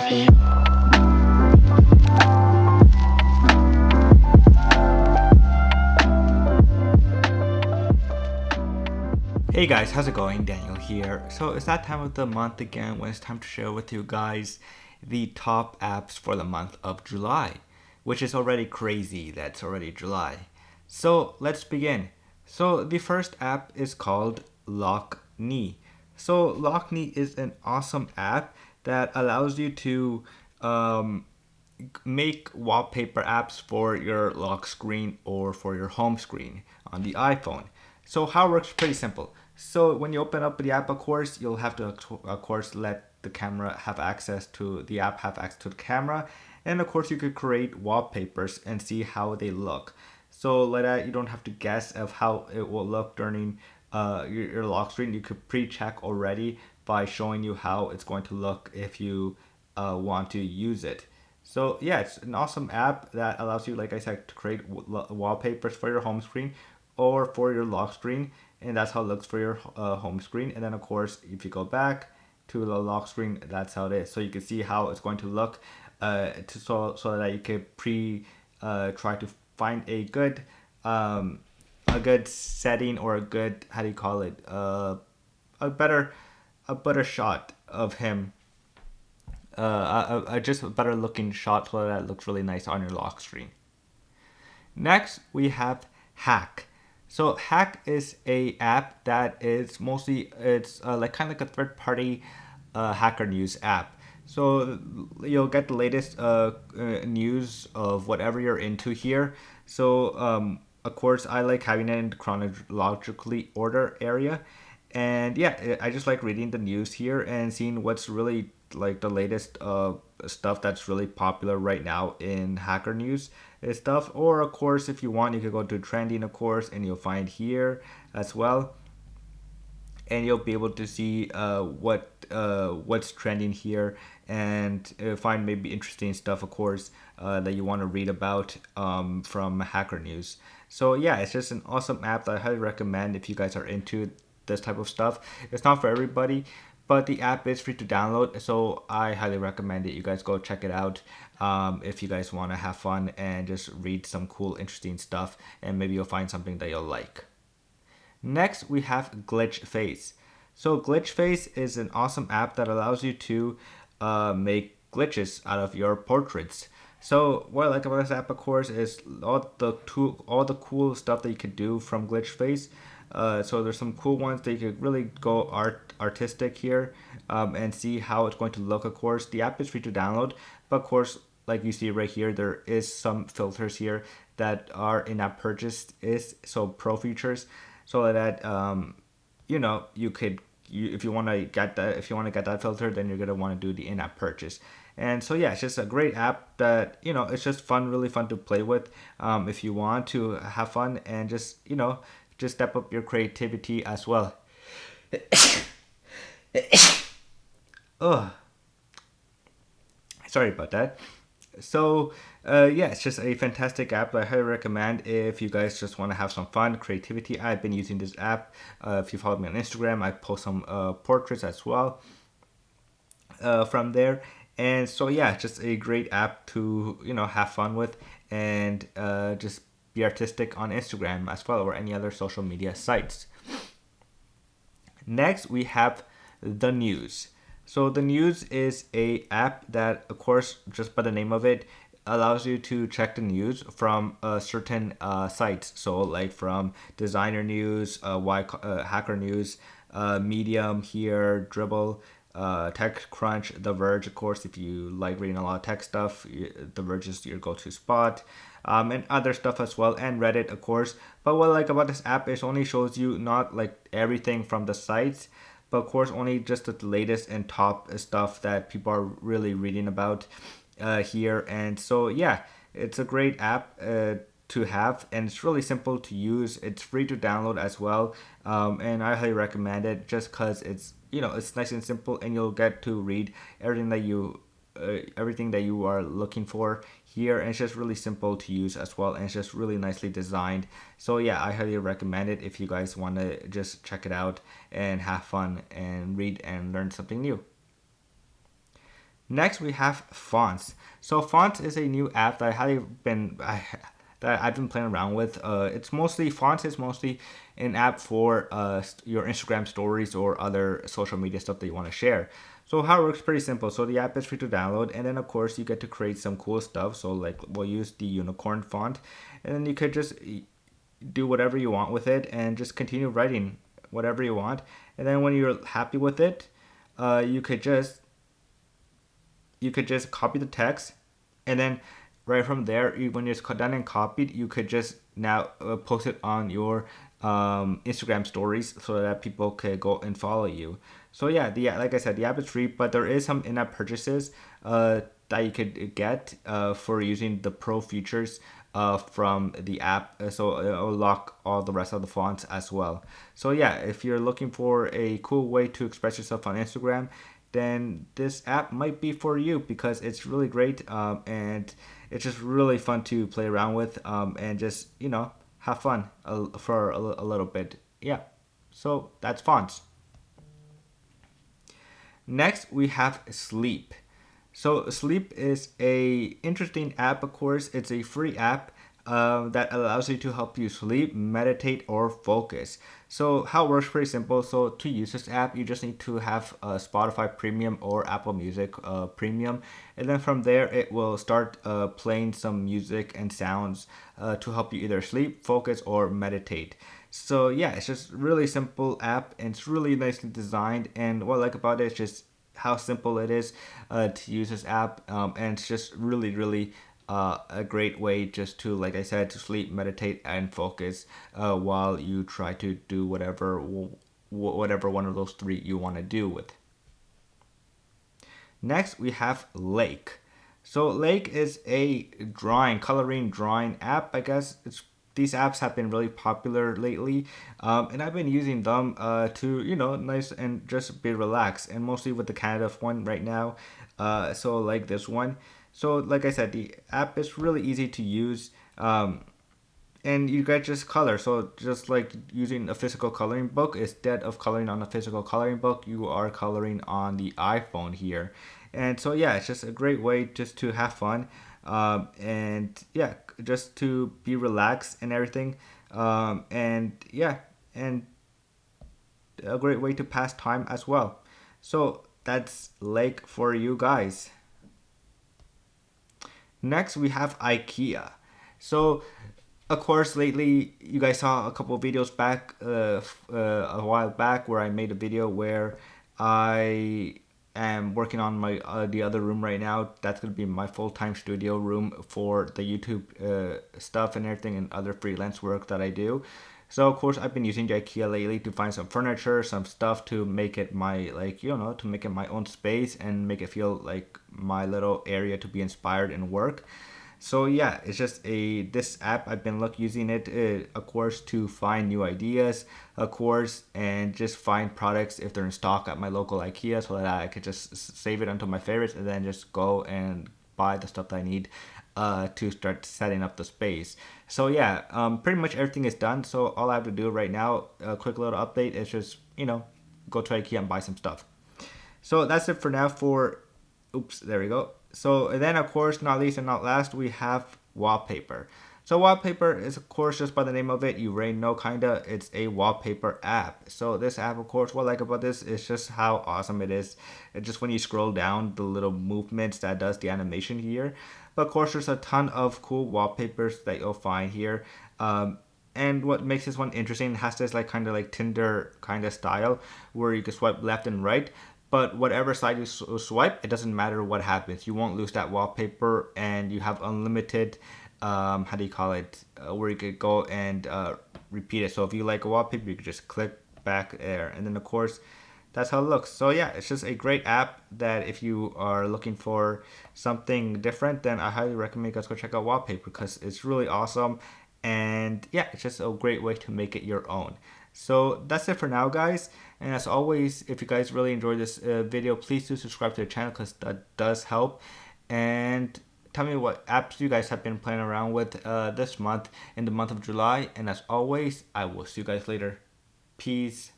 Hey guys, how's it going? Daniel here. So it's that time of the month again when it's time to share with you guys the top apps for the month of July, which is already crazy that's already July. So let's begin. So the first app is called Lockne. So Lockne is an awesome app that allows you to make wallpaper apps for your lock screen or for your home screen on the iPhone. So how it works is pretty simple. So when you open up the app, of course, you'll have to, of course, let the camera have access to the app, have access to the camera, and of course, you could create wallpapers and see how they look. So like that, you don't have to guess of how it will look during your lock screen. You could pre-check already by showing you how it's going to look if you want to use it. So yeah, it's an awesome app that allows you, like I said, to create wallpapers for your home screen or for your lock screen, and that's how it looks for your home screen. And then of course, if you go back to the lock screen, that's how it is. So you can see how it's going to look, so that you can try to find a good setting or a good, how do you call it, a better shot of him, just a better looking shot so that it looks really nice on your lock screen. Next, we have Hack. So Hack is a app that is mostly, it's like kind of like a third party hacker news app. So you'll get the latest news of whatever you're into here. So of course, I like having it in the chronologically order area. And yeah, I just like reading the news here and seeing what's really like the latest stuff that's really popular right now in hacker news and stuff. Or of course, if you want, you could go to trending, of course, and you'll find here as well, and you'll be able to see what's trending here, and find maybe interesting stuff, of course, that you want to read about from hacker news. So yeah, it's just an awesome app that I highly recommend if you guys are into this type of stuff. It's not for everybody, but the app is free to download, so I highly recommend it. You guys go check it out if you guys want to have fun and just read some cool, interesting stuff, and maybe you'll find something that you'll like. Next, we have Glitch Face. So Glitch Face is an awesome app that allows you to make glitches out of your portraits. So what I like about this app, of course, is all the cool stuff that you could do from Glitch Face. So there's some cool ones that you could really go artistic here, and see how it's going to look. Of course, the app is free to download, but of course, like you see right here, there is some filters here that are in-app purchase is so pro features, so that you could, if you want to get that filter, then you're gonna want to do the in-app purchase. And so yeah, it's just a great app that it's just fun, really fun to play with. If you want to have fun and just step up your creativity as well. Ugh, sorry about that. So yeah, it's just a fantastic app that I highly recommend if you guys just want to have some fun, creativity. I've been using this app. If you follow me on Instagram, I post some portraits as well from there. And so yeah, just a great app to have fun with, and just be artistic on Instagram as well, or any other social media sites. Next, we have the News. So the News is a app that, of course, just by the name of it, allows you to check the news from certain sites. So like from Designer News, Hacker News, Medium here, Dribble, TechCrunch, The Verge, of course, if you like reading a lot of tech stuff, The Verge is your go-to spot, and other stuff as well, and Reddit, of course. But what I like about this app is only shows you not like everything from the sites, but of course only just the latest and top stuff that people are really reading about here. And so yeah, it's a great app to have, and it's really simple to use. It's free to download as well, and I highly recommend it just because it's nice and simple, and you'll get to read everything that you are looking for here, and it's just really simple to use as well, and it's just really nicely designed. So yeah, I highly recommend it if you guys want to just check it out and have fun and read and learn something new. Next, we have Fonts. So Fonts is a new app that that I've been playing around with. It's mostly Fonts is mostly an app for your Instagram stories or other social media stuff that you want to share. So how it works, pretty simple. So the app is free to download, and then of course you get to create some cool stuff. So like we'll use the unicorn font, and then you could just do whatever you want with it and just continue writing whatever you want. And then when you're happy with it, you could just copy the text, and then right from there, when it's done and copied, you could just now post it on your Instagram stories so that people could go and follow you. So yeah, like I said, the app is free, but there is some in-app purchases that you could get for using the pro features from the app. So it'll lock all the rest of the fonts as well. So yeah, if you're looking for a cool way to express yourself on Instagram, then this app might be for you because it's really great, and it's just really fun to play around with, and just have fun for a little bit. Yeah, so that's Fonts. Next, we have Sleep. So Sleep is a interesting app. Of course, it's a free app that allows you to help you sleep, meditate, or focus. So how it works, pretty simple. So to use this app, you just need to have Spotify Premium or Apple Music Premium, and then from there it will start playing some music and sounds to help you either sleep, focus, or meditate. So yeah, it's just really simple app, and it's really nicely designed. And what I like about it is just how simple it is to use this app, and it's just really a great way just to, like I said, to sleep, meditate, and focus while you try to do whatever one of those three you want to do with. Next, we have Lake. So Lake is a coloring drawing app. I guess these apps have been really popular lately, and I've been using them to nice and just be relaxed, and mostly with the Canada one right now. So like this one. So like I said, the app is really easy to use. And you get just color. So just like using a physical coloring book, instead of coloring on a physical coloring book, you are coloring on the iPhone here. And so yeah, it's just a great way just to have fun, and yeah, just to be relaxed and everything, and yeah, and a great way to pass time as well. So that's Lake for you guys. Next, we have IKEA. So of course, lately you guys saw a couple of videos back, a while back, where I made a video where I am working on my the other room right now. That's gonna be my full-time studio room for the YouTube stuff and everything, and other freelance work that I do. So of course I've been using the IKEA lately to find some furniture, some stuff to make it my, to make it my own space and make it feel like my little area to be inspired and work. So yeah, it's just this app. I've been using it, of course, to find new ideas, of course, and just find products if they're in stock at my local IKEA, so that I could just save it onto my favorites and then just go and buy the stuff that I need to start setting up the space. So yeah, pretty much everything is done. So all I have to do right now, a quick little update, is just go to IKEA and buy some stuff. So that's it for now for. Oops, there we go. So and then, of course, not least and not last, we have Wallpaper. So Wallpaper is, of course, just by the name of it, you already know, kinda, it's a wallpaper app. So this app, of course, what I like about this is just how awesome it is. It's just when you scroll down, the little movements that does the animation here. But of course, there's a ton of cool wallpapers that you'll find here. And what makes this one interesting, it has this kind of like Tinder kind of style where you can swipe left and right. But whatever side you swipe, it doesn't matter what happens. You won't lose that wallpaper, and you have unlimited, how do you call it, where you could go and repeat it. So if you like a wallpaper, you could just click back there. And then, of course, that's how it looks. So yeah, it's just a great app that if you are looking for something different, then I highly recommend you guys go check out Wallpaper because it's really awesome. And yeah, it's just a great way to make it your own. So that's it for now, guys. And as always, if you guys really enjoyed this video, please do subscribe to the channel because that does help. And tell me what apps you guys have been playing around with this month, in the month of July. And as always, I will see you guys later. Peace.